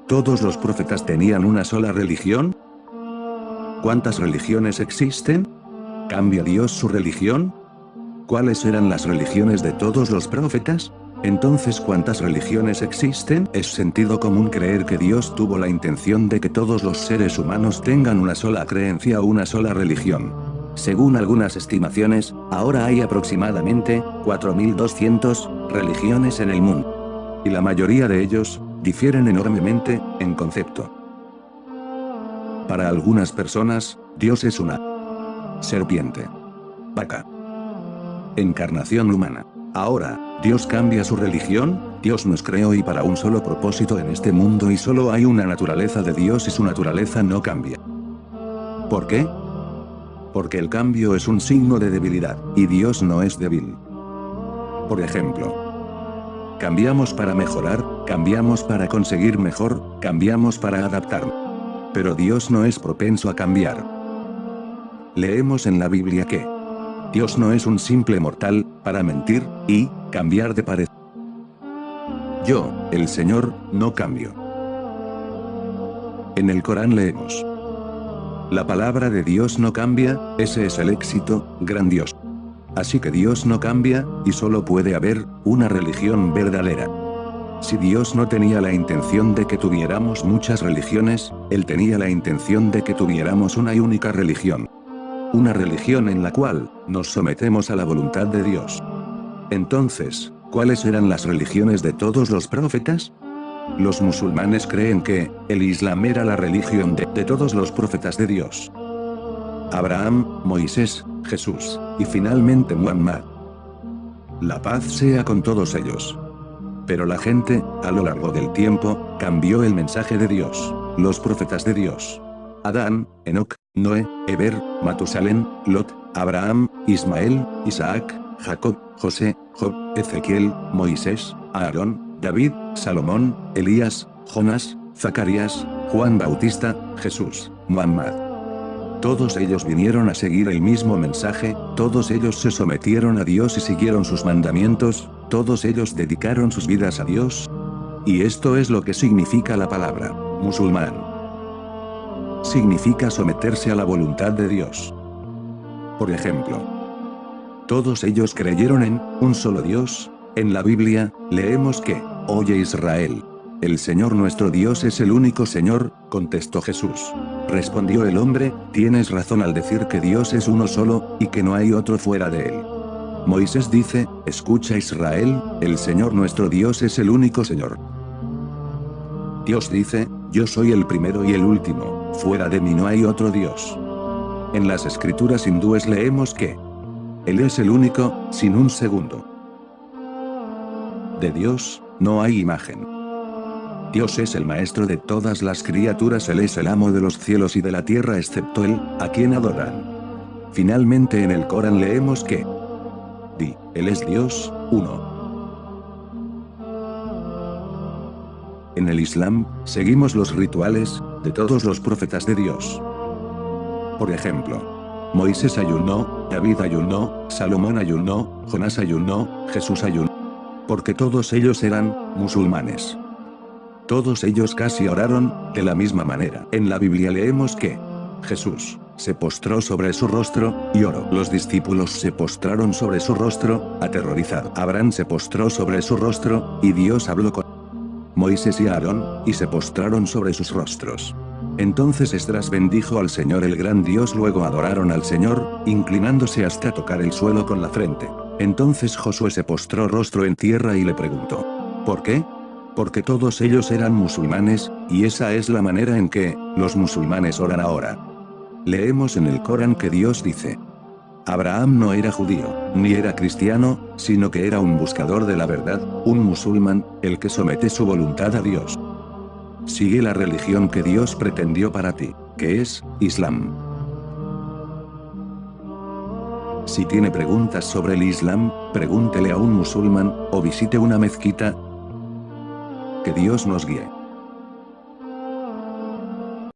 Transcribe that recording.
¿Todos los profetas tenían una sola religión? ¿Cuántas religiones existen? ¿Cambia Dios su religión? ¿Cuáles eran las religiones de todos los profetas? Entonces, ¿cuántas religiones existen? Es sentido común creer que Dios tuvo la intención de que todos los seres humanos tengan una sola creencia o una sola religión. Según algunas estimaciones, ahora hay aproximadamente 4.200 religiones en el mundo. Y la mayoría de ellos difieren enormemente en concepto. Para algunas personas, Dios es una serpiente, vaca, encarnación humana. Ahora, ¿Dios cambia su religión? Dios nos creó y para un solo propósito en este mundo y solo hay una naturaleza de Dios y su naturaleza no cambia. ¿Por qué? Porque el cambio es un signo de debilidad, y Dios no es débil. Por ejemplo, cambiamos para mejorar, cambiamos para conseguir mejor, cambiamos para adaptarnos. Pero Dios no es propenso a cambiar. Leemos en la Biblia que Dios no es un simple mortal, para mentir, y cambiar de parecer. Yo, el Señor, no cambio. En el Corán leemos: la palabra de Dios no cambia, ese es el éxito, grandioso. Así que Dios no cambia, y solo puede haber una religión verdadera. Si Dios no tenía la intención de que tuviéramos muchas religiones, Él tenía la intención de que tuviéramos una y única religión. Una religión en la cual nos sometemos a la voluntad de Dios. Entonces, ¿cuáles eran las religiones de todos los profetas? Los musulmanes creen que el Islam era la religión de todos los profetas de Dios. Abraham, Moisés, Jesús, y finalmente Muhammad. La paz sea con todos ellos. Pero la gente, a lo largo del tiempo, cambió el mensaje de Dios, los profetas de Dios. Adán, Enoc, Noé, Eber, Matusalén, Lot, Abraham, Ismael, Isaac, Jacob, José, Job, Ezequiel, Moisés, Aarón, David, Salomón, Elías, Jonás, Zacarías, Juan Bautista, Jesús, Muhammad. Todos ellos vinieron a seguir el mismo mensaje, todos ellos se sometieron a Dios y siguieron sus mandamientos, todos ellos dedicaron sus vidas a Dios. Y esto es lo que significa la palabra musulmán. Significa someterse a la voluntad de Dios. Por ejemplo, todos ellos creyeron en un solo Dios. En la Biblia, leemos que, oye Israel, el Señor nuestro Dios es el único Señor, contestó Jesús. Respondió el hombre, tienes razón al decir que Dios es uno solo, y que no hay otro fuera de él. Moisés dice, escucha Israel, el Señor nuestro Dios es el único Señor. Dios dice, yo soy el primero y el último, fuera de mí no hay otro Dios. En las escrituras hindúes leemos que Él es el único, sin un segundo. De Dios, no hay imagen. Dios es el maestro de todas las criaturas, Él es el amo de los cielos y de la tierra excepto Él, a quien adoran. Finalmente en el Corán leemos que Él es Dios, uno. En el Islam, seguimos los rituales de todos los profetas de Dios. Por ejemplo, Moisés ayunó, David ayunó, Salomón ayunó, Jonás ayunó, Jesús ayunó. Porque todos ellos eran musulmanes. Todos ellos casi oraron de la misma manera. En la Biblia leemos que Jesús se postró sobre su rostro y oró. Los discípulos se postraron sobre su rostro, aterrorizado. Abraham se postró sobre su rostro, y Dios habló con Moisés y Aarón, y se postraron sobre sus rostros. Entonces Esdras bendijo al Señor el gran Dios, luego adoraron al Señor, inclinándose hasta tocar el suelo con la frente. Entonces Josué se postró rostro en tierra y le preguntó, ¿por qué? Porque todos ellos eran musulmanes, y esa es la manera en que los musulmanes oran ahora. Leemos en el Corán que Dios dice, Abraham no era judío, ni era cristiano, sino que era un buscador de la verdad, un musulmán, el que somete su voluntad a Dios. Sigue la religión que Dios pretendió para ti, que es Islam. Si tiene preguntas sobre el Islam, pregúntele a un musulmán, o visite una mezquita. Que Dios nos guíe.